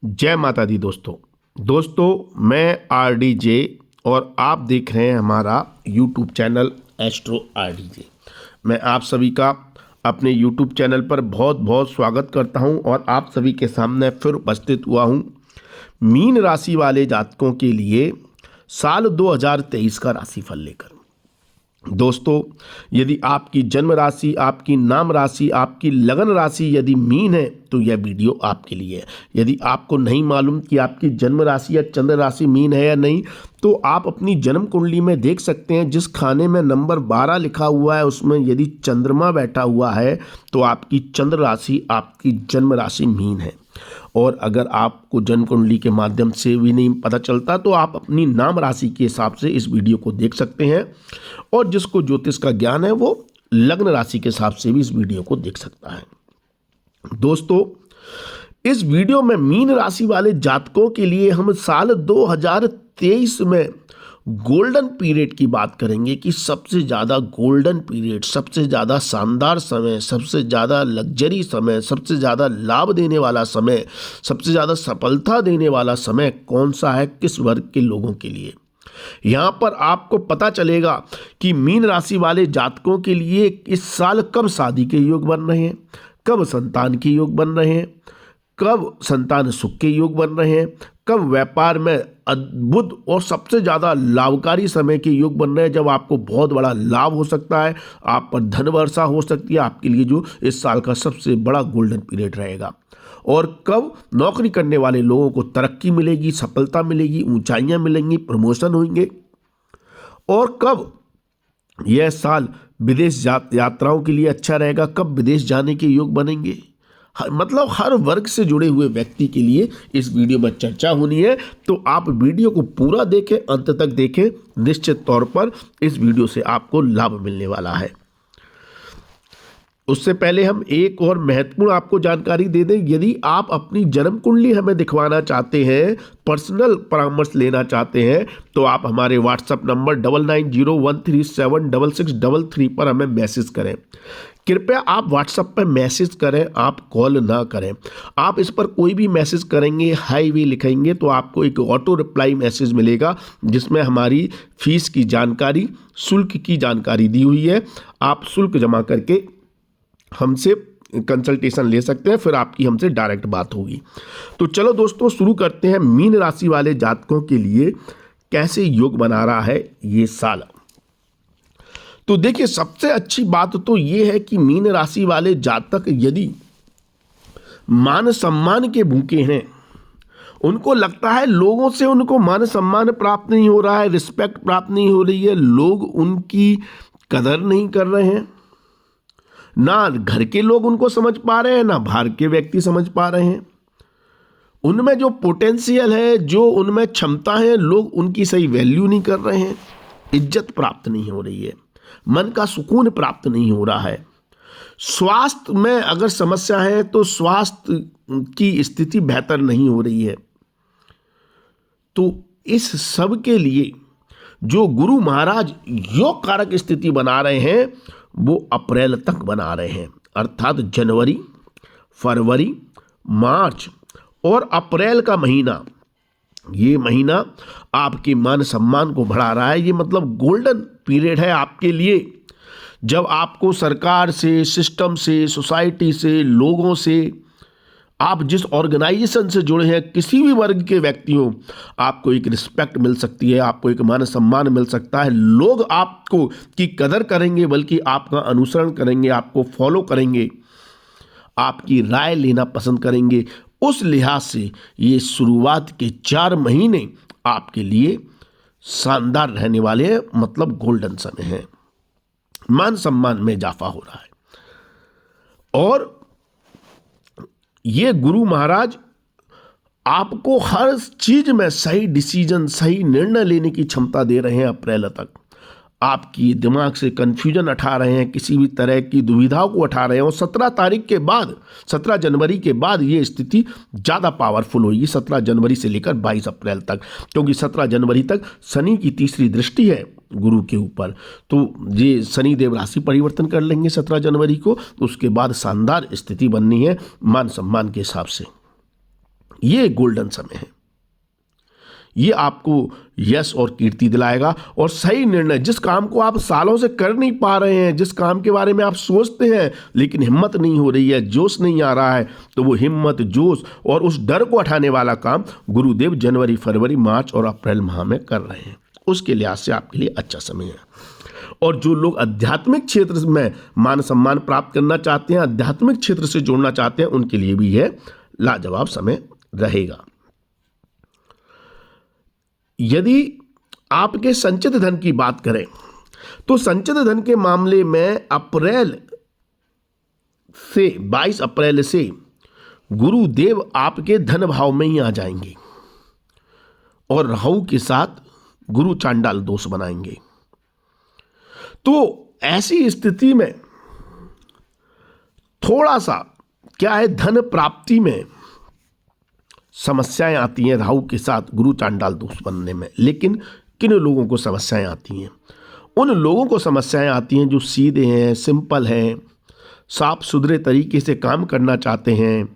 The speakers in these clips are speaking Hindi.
जय माता दी दोस्तों मैं RDJ और आप देख रहे हैं हमारा YouTube चैनल एस्ट्रो RDJ। मैं आप सभी का अपने YouTube चैनल पर बहुत बहुत स्वागत करता हूं और आप सभी के सामने फिर उपस्थित हुआ हूं मीन राशि वाले जातकों के लिए साल 2023 का राशिफल लेकर। दोस्तों, यदि आपकी जन्म राशि, आपकी नाम राशि, आपकी लगन राशि यदि मीन है तो यह वीडियो आपके लिए है। यदि आपको नहीं मालूम कि आपकी जन्म राशि या चंद्र राशि मीन है या नहीं, तो आप अपनी जन्म कुंडली में देख सकते हैं। जिस खाने में नंबर 12 लिखा हुआ है उसमें यदि चंद्रमा बैठा हुआ है तो आपकी चंद्र राशि, आपकी जन्म राशि मीन है। और अगर आपको जन्म कुंडली के माध्यम से भी नहीं पता चलता तो आप अपनी नाम राशि के हिसाब से इस वीडियो को देख सकते हैं, और जिसको ज्योतिष का ज्ञान है वो लग्न राशि के हिसाब से भी इस वीडियो को देख सकता है। दोस्तों, इस वीडियो में मीन राशि वाले जातकों के लिए हम साल 2023 में गोल्डन पीरियड की बात करेंगे कि सबसे ज़्यादा गोल्डन पीरियड, सबसे ज़्यादा शानदार समय, सबसे ज़्यादा लग्जरी समय, सबसे ज़्यादा लाभ देने वाला समय, सबसे ज़्यादा सफलता देने वाला समय कौन सा है, किस वर्ग के लोगों के लिए। यहाँ पर आपको पता चलेगा कि मीन राशि वाले जातकों के लिए इस साल कब शादी के योग बन रहे हैं, कब संतान के योग बन रहे हैं, कब संतान सुख के योग बन रहे हैं, कब व्यापार में अद्भुत और सबसे ज़्यादा लाभकारी समय के योग बन रहे हैं, जब आपको बहुत बड़ा लाभ हो सकता है, आप पर धन वर्षा हो सकती है, आपके लिए जो इस साल का सबसे बड़ा गोल्डन पीरियड रहेगा। और कब नौकरी करने वाले लोगों को तरक्की मिलेगी, सफलता मिलेगी, ऊंचाइयां मिलेंगी, प्रमोशन होंगे। और कब यह साल विदेश यात्राओं के लिए अच्छा रहेगा, कब विदेश जाने के योग बनेंगे। मतलब हर वर्ग से जुड़े हुए व्यक्ति के लिए इस वीडियो में चर्चा होनी है, तो आप वीडियो को पूरा देखें, अंत तक देखें। निश्चित तौर पर इस वीडियो से आपको लाभ मिलने वाला है। उससे पहले हम एक और महत्वपूर्ण आपको जानकारी दे दें। यदि आप अपनी जन्म कुंडली हमें दिखवाना चाहते हैं, पर्सनल परामर्श लेना चाहते हैं, तो आप हमारे व्हाट्सएप नंबर 9901376633 पर हमें मैसेज करें। कृपया आप व्हाट्सएप पर मैसेज करें, आप कॉल ना करें। आप इस पर कोई भी मैसेज करेंगे, हाई भी लिखेंगे, तो आपको एक ऑटो रिप्लाई मैसेज मिलेगा जिसमें हमारी फीस की जानकारी, शुल्क की जानकारी दी हुई है। आप शुल्क जमा करके हमसे कंसल्टेशन ले सकते हैं, फिर आपकी हमसे डायरेक्ट बात होगी। तो चलो दोस्तों शुरू करते हैं। मीन राशि वाले जातकों के लिए कैसे योग बना रहा है ये साल। तो देखिए, सबसे अच्छी बात तो ये है कि मीन राशि वाले जातक यदि मान सम्मान के भूखे हैं, उनको लगता है लोगों से उनको मान सम्मान प्राप्त नहीं हो रहा है, रिस्पेक्ट प्राप्त नहीं हो रही है, लोग उनकी कदर नहीं कर रहे हैं, ना घर के लोग उनको समझ पा रहे हैं, ना बाहर के व्यक्ति समझ पा रहे हैं। उनमें जो पोटेंशियल है, जो उनमें क्षमता है, लोग उनकी सही वैल्यू नहीं कर रहे हैं, इज्जत प्राप्त नहीं हो रही है, मन का सुकून प्राप्त नहीं हो रहा है। स्वास्थ्य में अगर समस्या है तो स्वास्थ्य की स्थिति बेहतर नहीं हो रही है। तो इस सब के लिए जो गुरु महाराज योग कारक स्थिति बना रहे हैं वो अप्रैल तक बना रहे हैं, अर्थात जनवरी, फरवरी, मार्च और अप्रैल का महीना, ये महीना आपके मान सम्मान को बढ़ा रहा है। ये मतलब गोल्डन पीरियड है आपके लिए, जब आपको सरकार से, सिस्टम से, सोसाइटी से, लोगों से, आप जिस ऑर्गेनाइजेशन से जुड़े हैं, किसी भी वर्ग के व्यक्ति हो, आपको एक रिस्पेक्ट मिल सकती है, आपको एक मान सम्मान मिल सकता है। लोग आपको की कदर करेंगे, बल्कि आपका अनुसरण करेंगे, आपको फॉलो करेंगे, आपकी राय लेना पसंद करेंगे। उस लिहाज से ये शुरुआत के 4 महीने आपके लिए शानदार रहने वाले हैं, मतलब गोल्डन समय है। मान सम्मान में इजाफा हो रहा है और ये गुरु महाराज आपको हर चीज में सही डिसीजन, सही निर्णय लेने की क्षमता दे रहे हैं। अप्रैल तक आपकी दिमाग से कंफ्यूजन हटा रहे हैं, किसी भी तरह की दुविधाओं को हटा रहे हैं। और 17 तारीख के बाद, 17 जनवरी के बाद ये स्थिति ज़्यादा पावरफुल होगी, 17 जनवरी से लेकर 22 अप्रैल तक, क्योंकि 17 जनवरी तक शनि की तीसरी दृष्टि है गुरु के ऊपर। तो ये शनि देव राशि परिवर्तन कर लेंगे 17 जनवरी को, उसके बाद शानदार स्थिति बननी है मान सम्मान के हिसाब से। ये गोल्डन समय है। ये आपको यश और कीर्ति दिलाएगा और सही निर्णय, जिस काम को आप सालों से कर नहीं पा रहे हैं, जिस काम के बारे में आप सोचते हैं लेकिन हिम्मत नहीं हो रही है, जोश नहीं आ रहा है, तो वो हिम्मत, जोश और उस डर को हटाने वाला काम गुरुदेव जनवरी, फरवरी, मार्च और अप्रैल माह में कर रहे हैं। उसके लिहाज से आपके लिए अच्छा समय है। और जो लोग आध्यात्मिक क्षेत्र में मान सम्मान प्राप्त करना चाहते हैं, आध्यात्मिक क्षेत्र से जोड़ना चाहते हैं, उनके लिए भी यह लाजवाब समय रहेगा। यदि आपके संचित धन की बात करें तो संचित धन के मामले में अप्रैल से 22 अप्रैल से गुरुदेव आपके धन भाव में ही आ जाएंगे और राहु के साथ गुरु चांडाल दोष बनाएंगे। तो ऐसी स्थिति में थोड़ा सा क्या है, धन प्राप्ति में समस्याएं आती हैं राहु के साथ गुरु चांडाल दोष बनने में। लेकिन किन लोगों को समस्याएं आती हैं? उन लोगों को समस्याएं आती हैं जो सीधे हैं, सिंपल हैं, साफ सुथरे तरीके से काम करना चाहते हैं,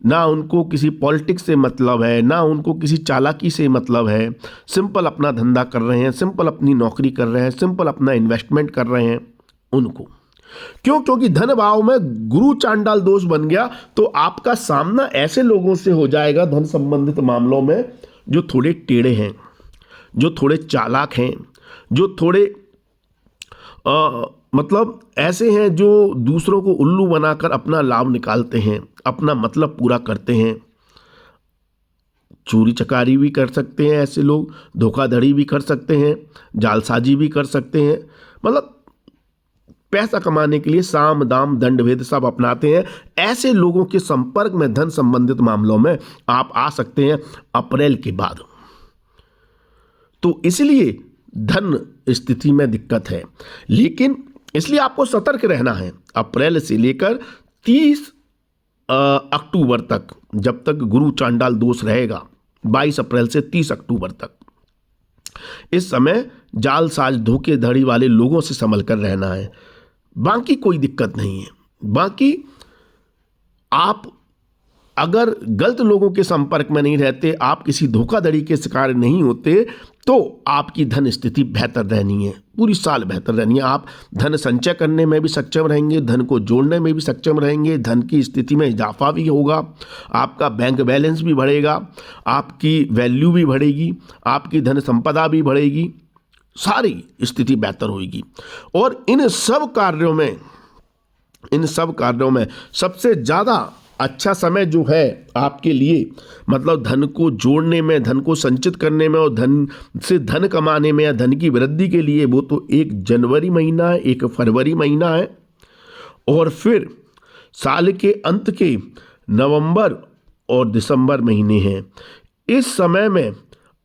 ना उनको किसी पॉलिटिक्स से मतलब है, ना उनको किसी चालाकी से मतलब है, सिंपल अपना धंधा कर रहे हैं, सिंपल अपनी नौकरी कर रहे हैं, सिंपल अपना इन्वेस्टमेंट कर रहे हैं। उनको क्यों? क्योंकि धन भाव में गुरु चांडाल दोष बन गया तो आपका सामना ऐसे लोगों से हो जाएगा धन संबंधित मामलों में जो थोड़े टेढ़े हैं, जो थोड़े चालाक हैं, जो थोड़े मतलब ऐसे हैं जो दूसरों को उल्लू बनाकर अपना लाभ निकालते हैं, अपना मतलब पूरा करते हैं। चोरी चकारी भी कर सकते हैं ऐसे लोग, धोखाधड़ी भी कर सकते हैं, जालसाजी भी कर सकते हैं। मतलब पैसा कमाने के लिए साम दाम दंड भेद सब अपनाते हैं। ऐसे लोगों के संपर्क में धन संबंधित मामलों में आप आ सकते हैं अप्रैल के बाद। तो इसलिए धन स्थिति में दिक्कत है, लेकिन इसलिए आपको सतर्क रहना है। अप्रैल से लेकर 30 अक्टूबर तक, जब तक गुरु चांडाल दोष रहेगा, 22 अप्रैल से 30 अक्टूबर तक, इस समय जालसाज धोखेधड़ी वाले लोगों से संभल कर रहना है। बाकी कोई दिक्कत नहीं है। बाकी आप अगर गलत लोगों के संपर्क में नहीं रहते, आप किसी धोखाधड़ी के शिकार नहीं होते, तो आपकी धन स्थिति बेहतर रहनी है, पूरी साल बेहतर रहनी है। आप धन संचय करने में भी सक्षम रहेंगे, धन को जोड़ने में भी सक्षम रहेंगे, धन की स्थिति में इजाफा भी होगा, आपका बैंक बैलेंस भी बढ़ेगा, आपकी वैल्यू भी बढ़ेगी, आपकी धन संपदा भी बढ़ेगी, सारी स्थिति बेहतर होगी। और इन सब कार्यों में सबसे ज़्यादा अच्छा समय जो है आपके लिए, मतलब धन को जोड़ने में, धन को संचित करने में और धन से धन कमाने में या धन की वृद्धि के लिए, वो तो 1 जनवरी महीना है, 1 फरवरी महीना है, और फिर साल के अंत के नवंबर और दिसंबर महीने हैं। इस समय में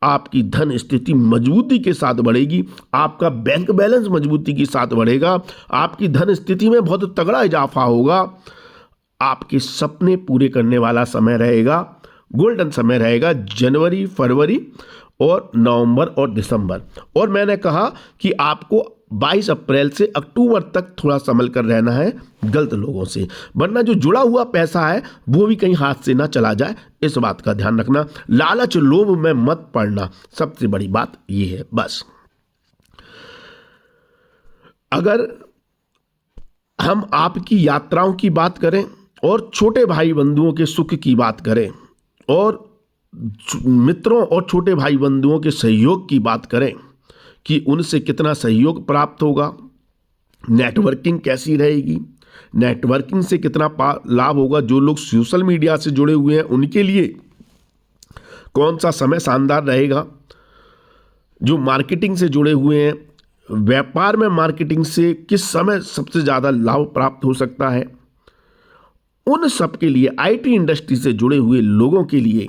आपकी धन स्थिति मजबूती के साथ बढ़ेगी, आपका बैंक बैलेंस मजबूती के साथ बढ़ेगा, आपकी धन स्थिति में बहुत तगड़ा इजाफा होगा, आपके सपने पूरे करने वाला समय रहेगा, गोल्डन समय रहेगा जनवरी, फरवरी और नवंबर और दिसंबर। और मैंने कहा कि आपको 22 अप्रैल से अक्टूबर तक थोड़ा संभल कर रहना है गलत लोगों से, वरना जो जुड़ा हुआ पैसा है वो भी कहीं हाथ से ना चला जाए, इस बात का ध्यान रखना। लालच लोभ में मत पड़ना, सबसे बड़ी बात ये है बस। अगर हम आपकी यात्राओं की बात करें और छोटे भाई बंधुओं के सुख की बात करें और मित्रों और छोटे भाई बंधुओं के सहयोग की बात करें कि उनसे कितना सहयोग प्राप्त होगा, नेटवर्किंग कैसी रहेगी, नेटवर्किंग से कितना लाभ होगा, जो लोग सोशल मीडिया से जुड़े हुए हैं उनके लिए कौन सा समय शानदार रहेगा, जो मार्केटिंग से जुड़े हुए हैं, व्यापार में मार्केटिंग से किस समय सबसे ज़्यादा लाभ प्राप्त हो सकता है, उन सब के लिए, आईटी इंडस्ट्री से जुड़े हुए लोगों के लिए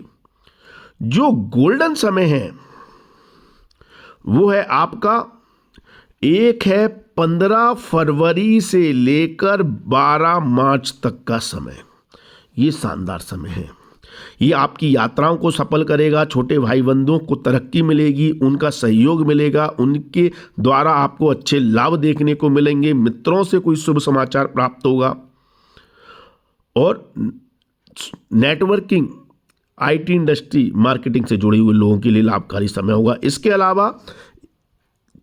जो गोल्डन समय है वो है आपका, एक है 15 फरवरी से लेकर 12 मार्च तक का समय। ये शानदार समय है, ये आपकी यात्राओं को सफल करेगा, छोटे भाई बंधुओं को तरक्की मिलेगी, उनका सहयोग मिलेगा, उनके द्वारा आपको अच्छे लाभ देखने को मिलेंगे, मित्रों से कोई शुभ समाचार प्राप्त होगा और नेटवर्किंग आईटी इंडस्ट्री, मार्केटिंग से जुड़े हुए लोगों के लिए लाभकारी समय होगा। इसके अलावा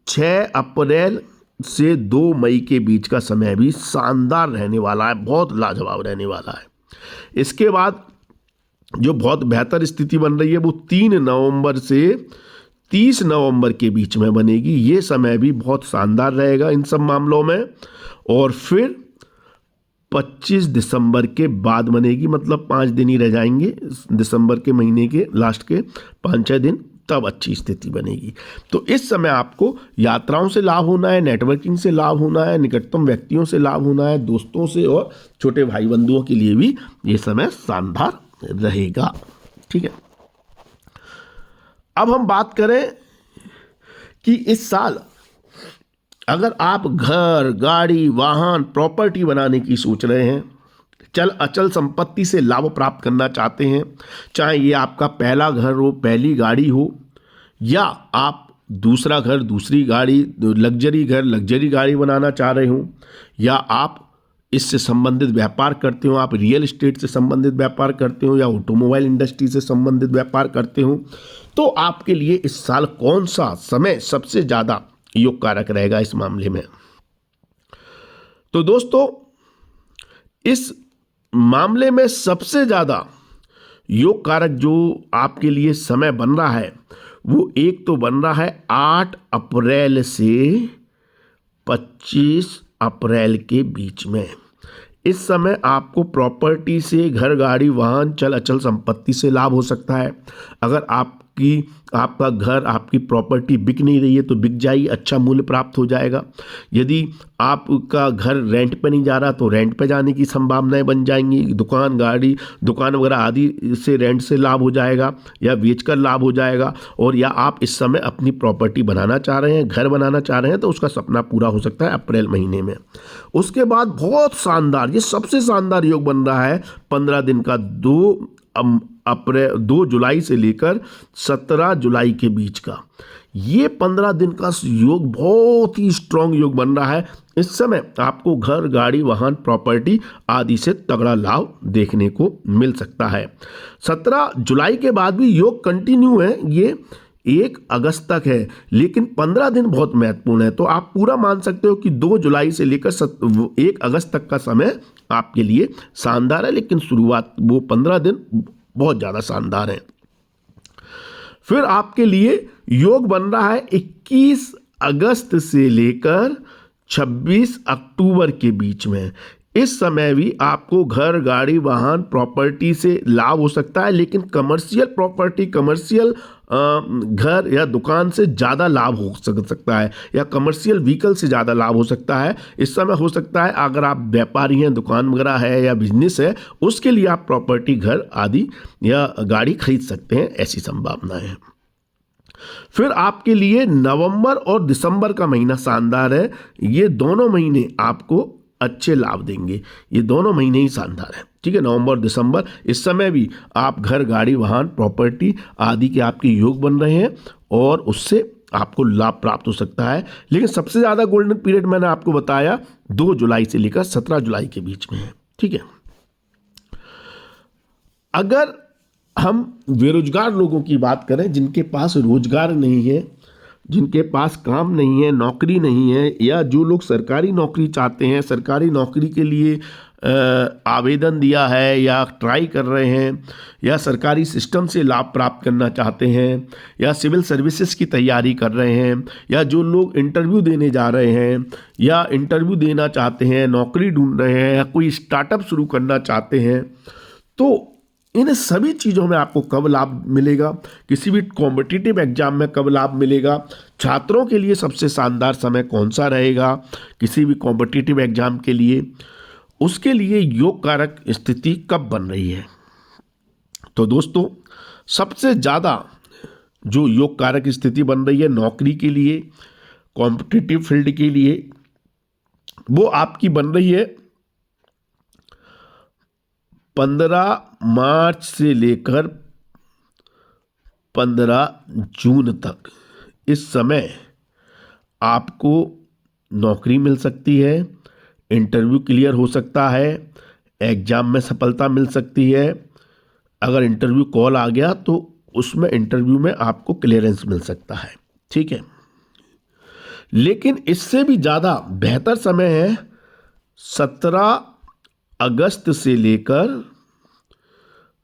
6 अप्रैल से 2 मई के बीच का समय भी शानदार रहने वाला है, बहुत लाजवाब रहने वाला है। इसके बाद जो बहुत बेहतर स्थिति बन रही है वो 3 नवंबर से 30 नवंबर के बीच में बनेगी। ये समय भी बहुत शानदार रहेगा इन सब मामलों में। और फिर 25 दिसंबर के बाद बनेगी, मतलब 5 दिन ही रह जाएंगे दिसंबर के महीने के लास्ट के 5-6 दिन, तब अच्छी स्थिति बनेगी। तो इस समय आपको यात्राओं से लाभ होना है, नेटवर्किंग से लाभ होना है, निकटतम व्यक्तियों से लाभ होना है, दोस्तों से, और छोटे भाई बंधुओं के लिए भी ये समय शानदार रहेगा। ठीक है, अब हम बात करें कि इस साल अगर आप घर, गाड़ी, वाहन, प्रॉपर्टी बनाने की सोच रहे हैं, चल अचल संपत्ति से लाभ प्राप्त करना चाहते हैं, चाहे ये आपका पहला घर हो, पहली गाड़ी हो, या आप दूसरा घर, दूसरी गाड़ी, लग्जरी घर, लग्जरी गाड़ी बनाना चाह रहे हो, या आप इससे संबंधित व्यापार करते हो, आप रियल एस्टेट से संबंधित व्यापार करते हो, या ऑटोमोबाइल इंडस्ट्री से संबंधित व्यापार करते हो, तो आपके लिए इस साल कौन सा समय सबसे ज़्यादा योग कारक रहेगा इस मामले में? तो दोस्तों, इस मामले में सबसे ज़्यादा योग कारक जो आपके लिए समय बन रहा है वो एक तो बन रहा है 8 अप्रैल से 25 अप्रैल के बीच में। इस समय आपको प्रॉपर्टी से, घर, गाड़ी, वाहन, चल अचल संपत्ति से लाभ हो सकता है। अगर आपका घर, आपकी प्रॉपर्टी बिक नहीं रही है तो बिक जाएगी, अच्छा मूल्य प्राप्त हो जाएगा। यदि आपका घर रेंट पे नहीं जा रहा तो रेंट पे जाने की संभावनाएं बन जाएंगी। दुकान, गाड़ी, दुकान वगैरह आदि से रेंट से लाभ हो जाएगा या बेचकर लाभ हो जाएगा। और या आप इस समय अपनी प्रॉपर्टी बनाना चाह रहे हैं, घर बनाना चाह रहे हैं, तो उसका सपना पूरा हो सकता है अप्रैल महीने में। उसके बाद बहुत शानदार, ये सबसे शानदार योग बन रहा है 15 दिन का, 2 जुलाई से लेकर 17 जुलाई के बीच का। ये 15 दिन का योग बहुत ही स्ट्रांग योग बन रहा है। इस समय आपको घर, गाड़ी, वाहन, प्रॉपर्टी आदि से तगड़ा लाभ देखने को मिल सकता है। 17 जुलाई के बाद भी योग कंटिन्यू है, ये 1 अगस्त तक है, लेकिन 15 दिन बहुत महत्वपूर्ण है। तो आप पूरा मान सकते हो कि 2 जुलाई से लेकर 1 अगस्त तक का समय आपके लिए शानदार है, लेकिन शुरुआत वो 15 दिन बहुत ज़्यादा शानदार है। फिर आपके लिए योग बन रहा है 21 अगस्त से लेकर 26 अक्टूबर के बीच में। इस समय भी आपको घर, गाड़ी, वाहन, प्रॉपर्टी से लाभ हो सकता है, लेकिन कमर्शियल प्रॉपर्टी, कमर्शियल घर या दुकान से ज़्यादा लाभ हो सकता है, या कमर्शियल व्हीकल से ज़्यादा लाभ हो सकता है। इस समय हो सकता है अगर आप व्यापारी हैं, दुकान वगैरह है या बिजनेस है, उसके लिए आप प्रॉपर्टी, घर आदि या गाड़ी खरीद सकते हैं, ऐसी संभावनाएं हैं। फिर आपके लिए नवंबर और दिसंबर का महीना शानदार है। ये दोनों महीने आपको अच्छे लाभ देंगे, ये दोनों महीने ही शानदार है। ठीक है, नवंबर और दिसंबर, इस समय भी आप घर, गाड़ी, वाहन, प्रॉपर्टी आदि के आपके योग बन रहे हैं और उससे आपको लाभ प्राप्त हो सकता है। लेकिन सबसे ज़्यादा गोल्डन पीरियड मैंने आपको बताया 2 जुलाई से लेकर 17 जुलाई के बीच में है। ठीक है, अगर हम बेरोजगार लोगों की बात करें, जिनके पास रोजगार नहीं है, जिनके पास काम नहीं है, नौकरी नहीं है, या जो लोग सरकारी नौकरी चाहते हैं, सरकारी नौकरी के लिए आवेदन दिया है या ट्राई कर रहे हैं, या सरकारी सिस्टम से लाभ प्राप्त करना चाहते हैं, या सिविल सर्विसेज की तैयारी कर रहे हैं, या जो लोग इंटरव्यू देने जा रहे हैं या इंटरव्यू देना चाहते हैं, नौकरी ढूंढ रहे हैं, या कोई स्टार्टअप शुरू करना चाहते हैं, तो इन सभी चीज़ों में आपको कब लाभ मिलेगा, किसी भी कॉम्पिटिटिव एग्जाम में कब लाभ मिलेगा, छात्रों के लिए सबसे शानदार समय कौन सा रहेगा किसी भी कॉम्पिटिटिव एग्जाम के लिए, उसके लिए योग कारक स्थिति कब बन रही है। तो दोस्तों, सबसे ज़्यादा जो योग कारक स्थिति बन रही है नौकरी के लिए, कॉम्पिटिटिव फील्ड के लिए, वो आपकी बन रही है 15 मार्च से लेकर 15 जून तक। इस समय आपको नौकरी मिल सकती है, इंटरव्यू क्लियर हो सकता है, एग्जाम में सफलता मिल सकती है, अगर इंटरव्यू कॉल आ गया तो उसमें इंटरव्यू में आपको क्लियरेंस मिल सकता है, ठीक है। लेकिन इससे भी ज़्यादा बेहतर समय है 17 अगस्त से लेकर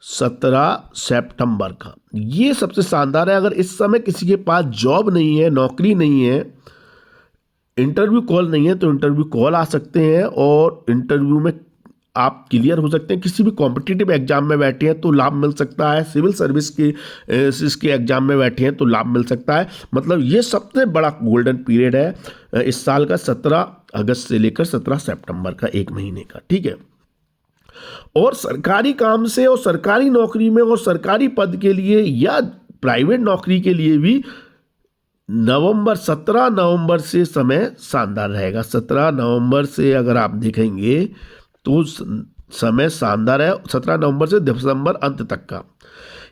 17 सितंबर का। ये सबसे शानदार है। अगर इस समय किसी के पास जॉब नहीं है, नौकरी नहीं है, इंटरव्यू कॉल नहीं है, तो इंटरव्यू कॉल आ सकते हैं और इंटरव्यू में आप क्लियर हो सकते हैं। किसी भी कॉम्पिटिटिव एग्जाम में बैठे हैं तो लाभ मिल सकता है, सिविल सर्विस के इसके एग्जाम में बैठे हैं तो लाभ मिल सकता है। मतलब ये सबसे बड़ा गोल्डन पीरियड है इस साल का, 17 अगस्त से लेकर 17 सितंबर का, एक महीने का, ठीक है। और सरकारी काम से और सरकारी नौकरी में और सरकारी पद के लिए या प्राइवेट नौकरी के लिए भी 17 नवंबर से समय शानदार रहेगा। 17 नवंबर से अगर आप देखेंगे तो समय शानदार है। 17 नवंबर से दिसंबर अंत तक का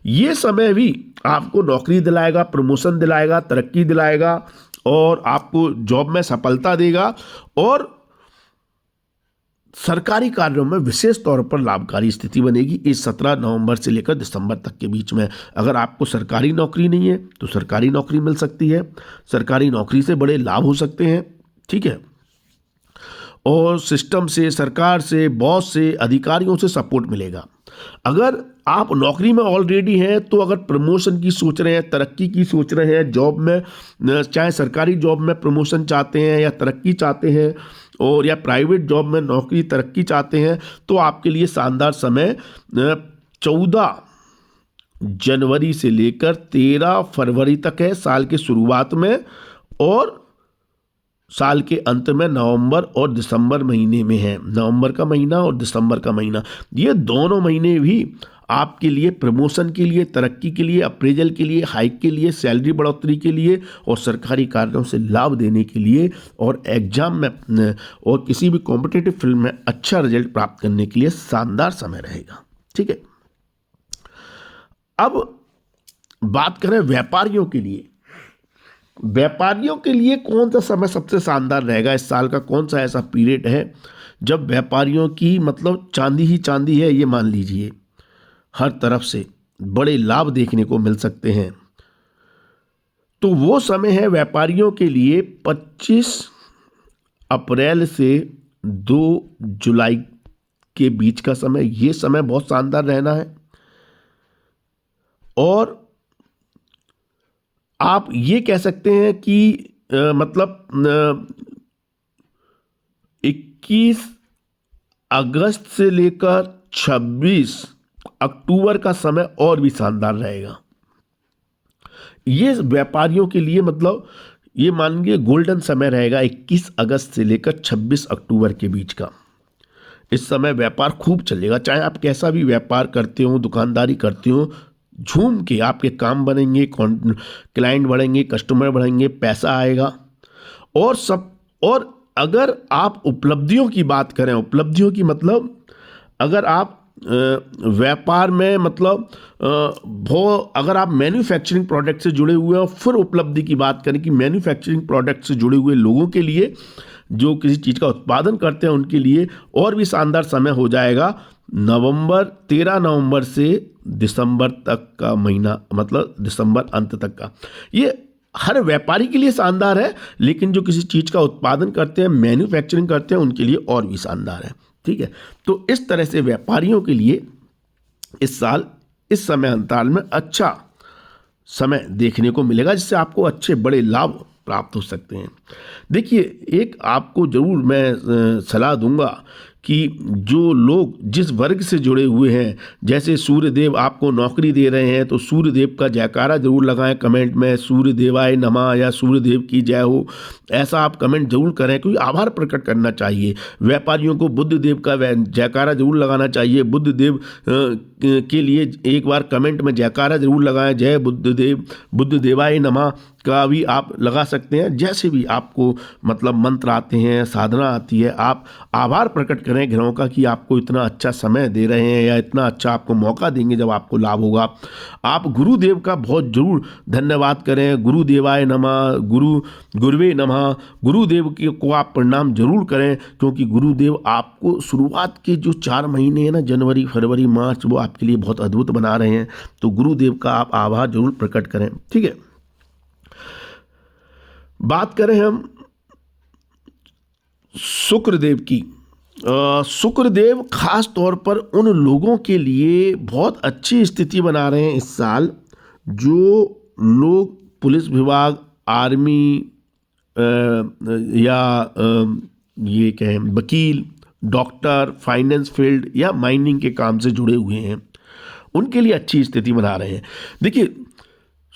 ये समय भी आपको नौकरी दिलाएगा, प्रमोशन दिलाएगा, तरक्की दिलाएगा और आपको जॉब में सफलता देगा और सरकारी कार्यों में विशेष तौर पर लाभकारी स्थिति बनेगी इस 17 नवंबर से लेकर दिसंबर तक के बीच में। अगर आपको सरकारी नौकरी नहीं है तो सरकारी नौकरी मिल सकती है, सरकारी नौकरी से बड़े लाभ हो सकते हैं, ठीक है। और सिस्टम से, सरकार से, बॉस से, अधिकारियों से सपोर्ट मिलेगा। अगर आप नौकरी में ऑलरेडी हैं तो अगर प्रमोशन की सोच रहे हैं, तरक्की की सोच रहे हैं, जॉब में, चाहे सरकारी जॉब में प्रमोशन चाहते हैं या तरक्की चाहते हैं और या प्राइवेट जॉब में नौकरी तरक्की चाहते हैं, तो आपके लिए शानदार समय 14 जनवरी से लेकर 13 फरवरी तक है, साल के शुरुआत में और साल के अंत में नवंबर और दिसंबर महीने में है। नवंबर का महीना और दिसंबर का महीना, ये दोनों महीने भी आपके लिए प्रमोशन के लिए, तरक्की के लिए, अप्रेजल के लिए, हाइक के लिए, सैलरी बढ़ोतरी के लिए और सरकारी कार्यों से लाभ देने के लिए और एग्जाम में और किसी भी कॉम्पिटिटिव फील्ड में अच्छा रिजल्ट प्राप्त करने के लिए शानदार समय रहेगा, ठीक है। अब बात करें व्यापारियों के लिए। व्यापारियों के लिए कौन सा समय सबसे शानदार रहेगा? इस साल का कौन सा ऐसा पीरियड है जब व्यापारियों की मतलब चांदी ही चांदी है, ये मान लीजिए, हर तरफ से बड़े लाभ देखने को मिल सकते हैं। तो वो समय है व्यापारियों के लिए 25 अप्रैल से 2 जुलाई के बीच का समय। ये समय बहुत शानदार रहना है और आप ये कह सकते हैं कि मतलब 21 अगस्त से लेकर 26 अक्टूबर का समय और भी शानदार रहेगा। ये व्यापारियों के लिए मतलब ये मान लीजिए गोल्डन समय रहेगा 21 अगस्त से लेकर 26 अक्टूबर के बीच का। इस समय व्यापार खूब चलेगा, चाहे आप कैसा भी व्यापार करते हो, दुकानदारी करते हो, झूम के आपके काम बनेंगे, क्लाइंट बढ़ेंगे, कस्टमर बढ़ेंगे, पैसा आएगा और अगर आप उपलब्धियों की बात करें, उपलब्धियों की मतलब अगर आप व्यापार में मतलब अगर आप मैन्युफैक्चरिंग प्रोडक्ट से जुड़े हुए हैं, फिर उपलब्धि की बात करें कि मैन्युफैक्चरिंग प्रोडक्ट से जुड़े हुए लोगों के लिए, जो किसी चीज़ का उत्पादन करते हैं, उनके लिए और भी शानदार समय हो जाएगा 13 नवंबर से दिसंबर तक का महीना, मतलब दिसंबर अंत तक का। ये हर व्यापारी के लिए शानदार है, लेकिन जो किसी चीज़ का उत्पादन करते हैं, मैन्युफैक्चरिंग करते हैं, उनके लिए और भी शानदार है, ठीक है। तो इस तरह से व्यापारियों के लिए इस साल इस समय अंतराल में अच्छा समय देखने को मिलेगा, जिससे आपको अच्छे बड़े लाभ प्राप्त हो सकते हैं। देखिए, एक आपको ज़रूर मैं सलाह दूंगा कि जो लोग जिस वर्ग से जुड़े हुए हैं, जैसे सूर्यदेव आपको नौकरी दे रहे हैं, तो सूर्यदेव का जयकारा जरूर लगाएं कमेंट में, सूर्यदेवाय नमः या सूर्यदेव की जय हो, ऐसा आप कमेंट जरूर करें, क्योंकि आभार प्रकट करना चाहिए। व्यापारियों को बुद्धदेव का जयकारा जरूर लगाना चाहिए। बुद्धदेव के लिए एक बार कमेंट में जयकारा जरूर लगाएं, जय बुद्धदेव, बुद्धदेवाय नमः का भी आप लगा सकते हैं। जैसे भी आपको मतलब मंत्र आते हैं, साधना आती है, आप आभार प्रकट करें ग्रहों का कि आपको इतना अच्छा समय दे रहे हैं या इतना अच्छा आपको मौका देंगे जब आपको लाभ होगा। आप गुरुदेव का बहुत जरूर धन्यवाद करें। गुरुदेवाय नमः, गुरुवे नमः, गुरुदेव को आप प्रणाम जरूर करें, क्योंकि गुरुदेव आपको शुरुआत के जो 4 महीने हैं ना, जनवरी फरवरी मार्च, वो आपके लिए बहुत अद्भुत बना रहे हैं। तो गुरुदेव का आप आभार जरूर प्रकट करें। ठीक है, बात करें हम शुक्रदेव की। शुक्रदेव खास तौर पर उन लोगों के लिए बहुत अच्छी स्थिति बना रहे हैं इस साल, जो लोग पुलिस विभाग, आर्मी या ये कहें वकील, डॉक्टर, फाइनेंस फील्ड या माइनिंग के काम से जुड़े हुए हैं, उनके लिए अच्छी स्थिति बना रहे हैं। देखिए,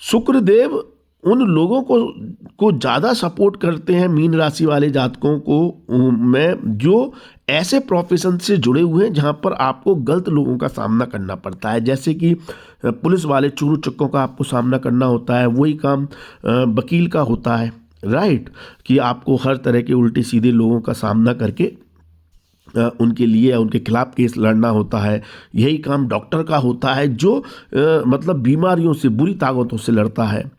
शुक्रदेव उन लोगों को ज़्यादा सपोर्ट करते हैं, मीन राशि वाले जातकों को में, जो ऐसे प्रोफेशन से जुड़े हुए हैं जहां पर आपको गलत लोगों का सामना करना पड़ता है। जैसे कि पुलिस वाले चोरों चक्कों का आपको सामना करना होता है, वही काम वकील का होता है, राइट, कि आपको हर तरह के उल्टे सीधे लोगों का सामना करके उनके लिए, उनके खिलाफ केस लड़ना होता है। यही काम डॉक्टर का होता है, जो मतलब बीमारियों से, बुरी ताकतों से लड़ता है।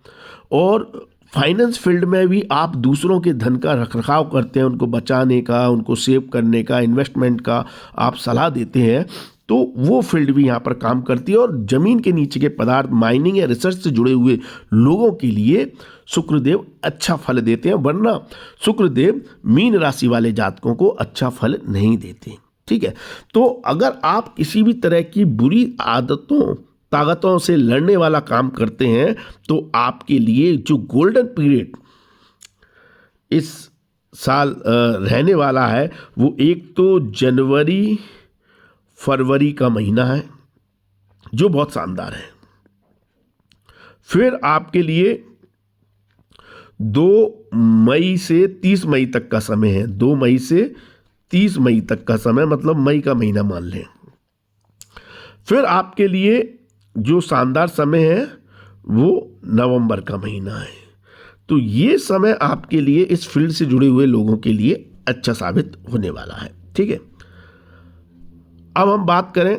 और फाइनेंस फील्ड में भी आप दूसरों के धन का रखरखाव करते हैं, उनको बचाने का, उनको सेव करने का, इन्वेस्टमेंट का आप सलाह देते हैं, तो वो फील्ड भी यहाँ पर काम करती है। और ज़मीन के नीचे के पदार्थ, माइनिंग या रिसर्च से जुड़े हुए लोगों के लिए शुक्रदेव अच्छा फल देते हैं, वरना शुक्रदेव मीन राशि वाले जातकों को अच्छा फल नहीं देते। ठीक है, तो अगर आप किसी भी तरह की बुरी आदतों, ताकतों से लड़ने वाला काम करते हैं, तो आपके लिए जो गोल्डन पीरियड इस साल रहने वाला है, वो एक तो जनवरी फरवरी का महीना है, जो बहुत शानदार है। फिर आपके लिए 2 मई से 30 मई तक का समय है। 2 मई से 30 मई तक का समय, मतलब मई का महीना मान लें। फिर आपके लिए जो शानदार समय है वो नवंबर का महीना है। तो ये समय आपके लिए इस फील्ड से जुड़े हुए लोगों के लिए अच्छा साबित होने वाला है। ठीक है, अब हम बात करें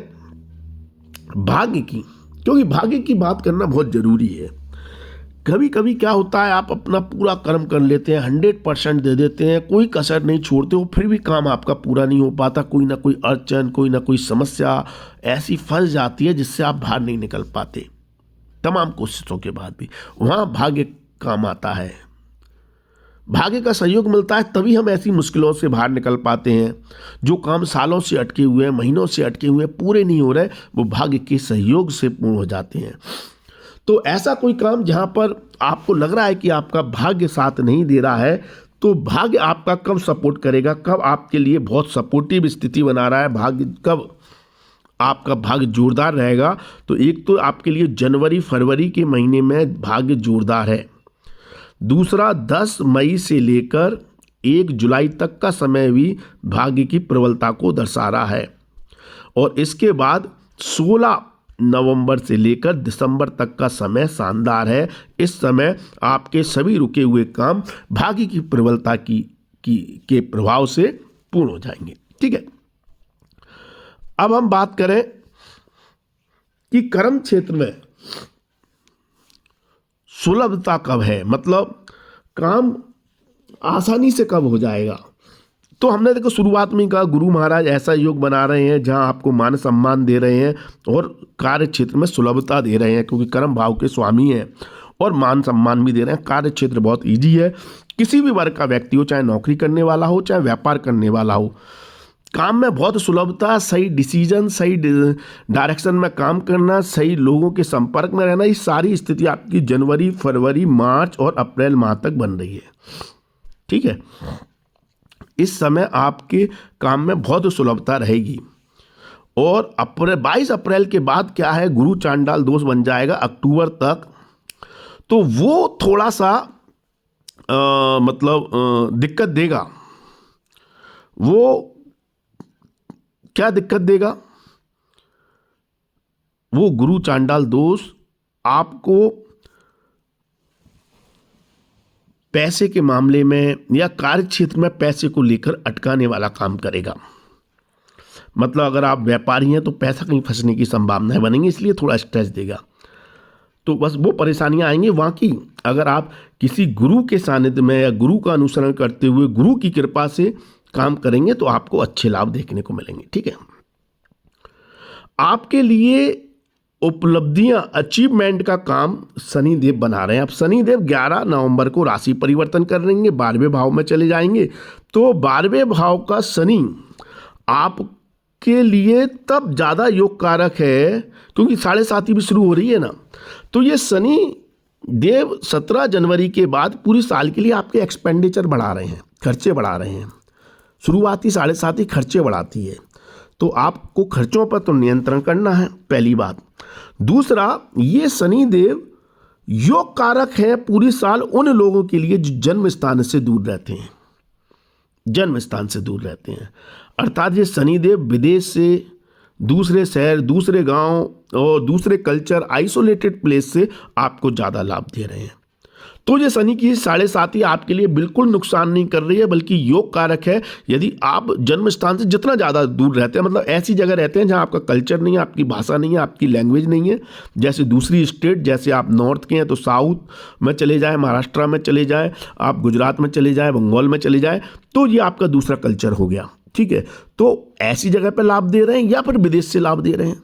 भाग्य की, क्योंकि भाग्य की बात करना बहुत जरूरी है। कभी कभी क्या होता है, आप अपना पूरा कर्म कर लेते हैं, 100% दे देते हैं, कोई कसर नहीं छोड़ते हो, फिर भी काम आपका पूरा नहीं हो पाता। कोई ना कोई अड़चन, कोई ना कोई समस्या ऐसी फंस जाती है जिससे आप बाहर नहीं निकल पाते, तमाम कोशिशों के बाद भी। वहाँ भाग्य काम आता है, भाग्य का सहयोग मिलता है, तभी हम ऐसी मुश्किलों से बाहर निकल पाते हैं। जो काम सालों से अटके हुए हैं, महीनों से अटके हुए हैं, पूरे नहीं हो रहे, वो भाग्य के सहयोग से पूर्ण हो जाते हैं। तो ऐसा कोई काम जहां पर आपको लग रहा है कि आपका भाग्य साथ नहीं दे रहा है, तो भाग्य आपका कब सपोर्ट करेगा, कब आपके लिए बहुत सपोर्टिव स्थिति बना रहा है, भाग्य कब आपका भाग्य जोरदार रहेगा, तो एक तो आपके लिए जनवरी फरवरी के महीने में भाग्य जोरदार है। दूसरा, 10 मई से लेकर 1 जुलाई तक का समय भी भाग्य की प्रबलता को दर्शा रहा है। और इसके बाद 16 नवंबर से लेकर दिसंबर तक का समय शानदार है। इस समय आपके सभी रुके हुए काम भाग्य की प्रबलता के प्रभाव से पूर्ण हो जाएंगे। ठीक है, अब हम बात करें कि कर्म क्षेत्र में सुलभता कब है, मतलब काम आसानी से कब हो जाएगा। तो हमने देखो शुरुआत में कहा, गुरु महाराज ऐसा योग बना रहे हैं जहां आपको मान सम्मान दे रहे हैं और कार्य क्षेत्र में सुलभता दे रहे हैं, क्योंकि कर्म भाव के स्वामी हैं, और मान सम्मान भी दे रहे हैं। कार्य क्षेत्र बहुत ईजी है, किसी भी वर्ग का व्यक्ति हो, चाहे नौकरी करने वाला हो, चाहे व्यापार करने वाला हो, काम में बहुत सुलभता, सही डिसीजन, सही डायरेक्शन में काम करना, सही लोगों के संपर्क में रहना, ये सारी स्थिति आपकी जनवरी फरवरी मार्च और अप्रैल माह तक बन रही है। ठीक है, इस समय आपके काम में बहुत सुलभता रहेगी। और 22 अप्रैल के बाद क्या है, गुरु चांडाल दोष बन जाएगा अक्टूबर तक, तो वो थोड़ा सा दिक्कत देगा। वो क्या दिक्कत देगा, वो गुरु चांडाल दोष आपको पैसे के मामले में या कार्य क्षेत्र में पैसे को लेकर अटकाने वाला काम करेगा। मतलब अगर आप व्यापारी हैं तो पैसा कहीं फंसने की संभावनाएं बनेंगी, इसलिए थोड़ा स्ट्रेस देगा। तो बस वो परेशानियां आएंगी। बाकी अगर आप किसी गुरु के सानिध्य में या गुरु का अनुसरण करते हुए गुरु की कृपा से काम करेंगे तो आपको अच्छे लाभ देखने को मिलेंगे। ठीक है, आपके लिए उपलब्धियां, अचीवमेंट का काम शनिदेव बना रहे हैं। अब शनिदेव 11 नवंबर को राशि परिवर्तन कर लेंगे, 12वें भाव में चले जाएंगे। तो 12वें भाव का शनि आपके लिए तब ज़्यादा योग कारक है क्योंकि 7.5 भी शुरू हो रही है ना। तो ये शनि देव 17 जनवरी के बाद पूरी साल के लिए आपके एक्सपेंडिचर बढ़ा रहे हैं, खर्चे बढ़ा रहे हैं। शुरुआती 7.5 खर्चे बढ़ाती है, तो आपको खर्चों पर तो नियंत्रण करना है, पहली बात। दूसरा, ये शनि देव योग कारक है पूरी साल उन लोगों के लिए जो जन्म स्थान से दूर रहते हैं, जन्म स्थान से दूर रहते हैं। अर्थात ये शनि देव विदेश से, दूसरे शहर, दूसरे गांव और दूसरे कल्चर, आइसोलेटेड प्लेस से आपको ज़्यादा लाभ दे रहे हैं। तो ये शनि की 7.5 आपके लिए बिल्कुल नुकसान नहीं कर रही है, बल्कि योग कारक है। यदि आप जन्म स्थान से जितना ज़्यादा दूर रहते हैं, मतलब ऐसी जगह रहते हैं जहाँ आपका कल्चर नहीं है, आपकी भाषा नहीं है, आपकी लैंग्वेज नहीं है, जैसे दूसरी स्टेट, जैसे आप नॉर्थ के हैं तो साउथ में चले जाएँ, महाराष्ट्र में चले जाएँ, आप गुजरात में चले जाएँ, बंगाल में चले जाएँ, तो ये आपका दूसरा कल्चर हो गया। ठीक है, तो ऐसी जगह पर लाभ दे रहे हैं या फिर विदेश से लाभ दे रहे हैं,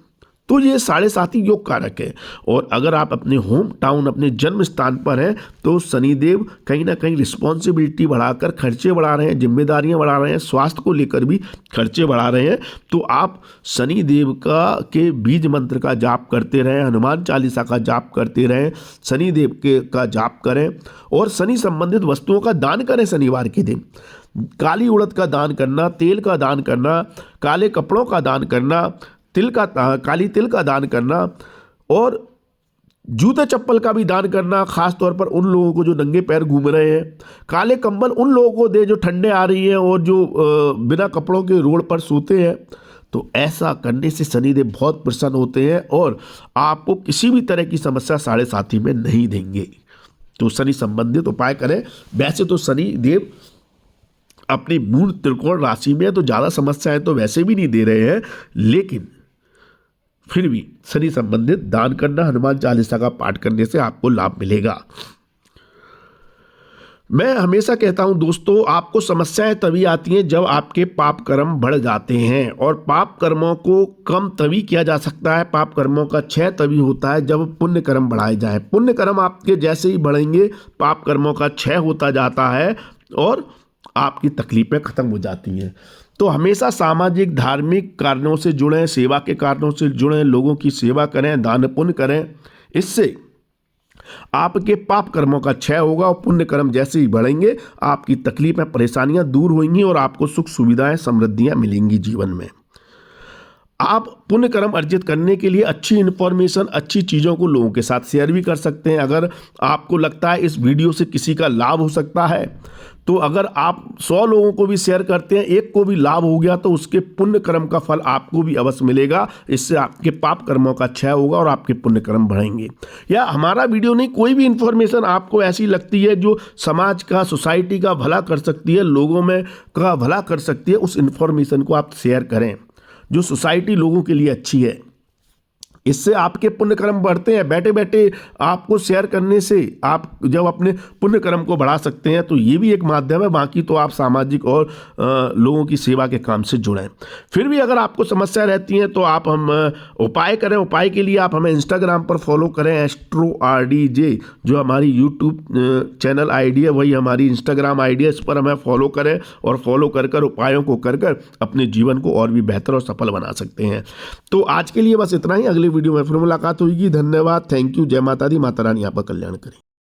तो ये 7.5 योग कारक है। और अगर आप अपने होम टाउन, अपने जन्म स्थान पर हैं तो शनिदेव कहीं ना कहीं रिस्पॉन्सिबिलिटी बढ़ाकर खर्चे बढ़ा रहे हैं, जिम्मेदारियां बढ़ा रहे हैं, स्वास्थ्य को लेकर भी खर्चे बढ़ा रहे हैं। तो आप शनिदेव के बीज मंत्र का जाप करते रहें, हनुमान चालीसा का जाप करते रहें, शनिदेव का जाप करें और शनि संबंधित वस्तुओं का दान करें। शनिवार के दिन काली उड़द का दान करना, तेल का दान करना, काले कपड़ों का दान करना, काली तिल का दान करना और जूते चप्पल का भी दान करना, खास तौर पर उन लोगों को जो नंगे पैर घूम रहे हैं। काले कंबल उन लोगों को दे जो ठंडे आ रही है और जो बिना कपड़ों के रोड पर सोते हैं। तो ऐसा करने से शनिदेव बहुत प्रसन्न होते हैं और आपको किसी भी तरह की समस्या 7.5 में नहीं देंगे। तो शनि संबंधित उपाय करें। वैसे तो शनिदेव अपनी मूल त्रिकोण राशि में है तो ज़्यादा समस्याएं तो वैसे भी नहीं दे रहे हैं, लेकिन फिर भी शनि संबंधित दान करना, हनुमान चालीसा का पाठ करने से आपको लाभ मिलेगा। मैं हमेशा कहता हूं दोस्तों, आपको समस्याएं तभी आती हैं जब आपके पाप कर्म बढ़ जाते हैं, और पाप कर्मों को कम तभी किया जा सकता है, पाप कर्मों का क्षय तभी होता है जब पुण्य कर्म बढ़ाए जाए। पुण्य कर्म आपके जैसे ही बढ़ेंगे पाप कर्मों का क्षय होता जाता है और आपकी तकलीफें खत्म हो जाती हैं। तो हमेशा सामाजिक धार्मिक कारणों से जुड़ें, सेवा के कारणों से जुड़ें, लोगों की सेवा करें, दान पुण्य करें। इससे आपके पाप कर्मों का क्षय होगा और पुण्य कर्म जैसे ही बढ़ेंगे आपकी तकलीफें, परेशानियां दूर होंगी और आपको सुख सुविधाएं, समृद्धियां मिलेंगी जीवन में। आप पुण्य कर्म अर्जित करने के लिए अच्छी इन्फॉर्मेशन, अच्छी चीज़ों को लोगों के साथ शेयर भी कर सकते हैं। अगर आपको लगता है इस वीडियो से किसी का लाभ हो सकता है, तो अगर आप 100 लोगों को भी शेयर करते हैं, एक को भी लाभ हो गया, तो उसके पुण्य कर्म का फल आपको भी अवश्य मिलेगा। इससे आपके पाप कर्मों का क्षय होगा और आपके पुण्य कर्म बढ़ेंगे। या हमारा वीडियो नहीं, कोई भी इन्फॉर्मेशन आपको ऐसी लगती है जो समाज का, सोसाइटी का भला कर सकती है, लोगों में का भला कर सकती है, उस इन्फॉर्मेशन को आप शेयर करें जो सोसाइटी लोगों के लिए अच्छी है। इससे आपके पुण्य कर्म बढ़ते हैं। बैठे बैठे आपको शेयर करने से आप जब अपने पुण्य कर्म को बढ़ा सकते हैं, तो ये भी एक माध्यम है। बाकी तो आप सामाजिक और लोगों की सेवा के काम से जुड़ें। फिर भी अगर आपको समस्या रहती है तो आप हम उपाय करें। उपाय के लिए आप हमें इंस्टाग्राम पर फॉलो करें, एस्ट्रो RDJ जो हमारी यूट्यूब चैनल ID है, वही हमारी इंस्टाग्राम ID है। इस पर हमें फॉलो करें और फॉलो कर कर उपायों को कर कर अपने जीवन को और भी बेहतर और सफल बना सकते हैं। तो आज के लिए बस इतना ही। अगले वीडियो में फिर मुलाकात होगी। धन्यवाद, थैंक यू, जय माता दी, माता रानी आपका कल्याण करें।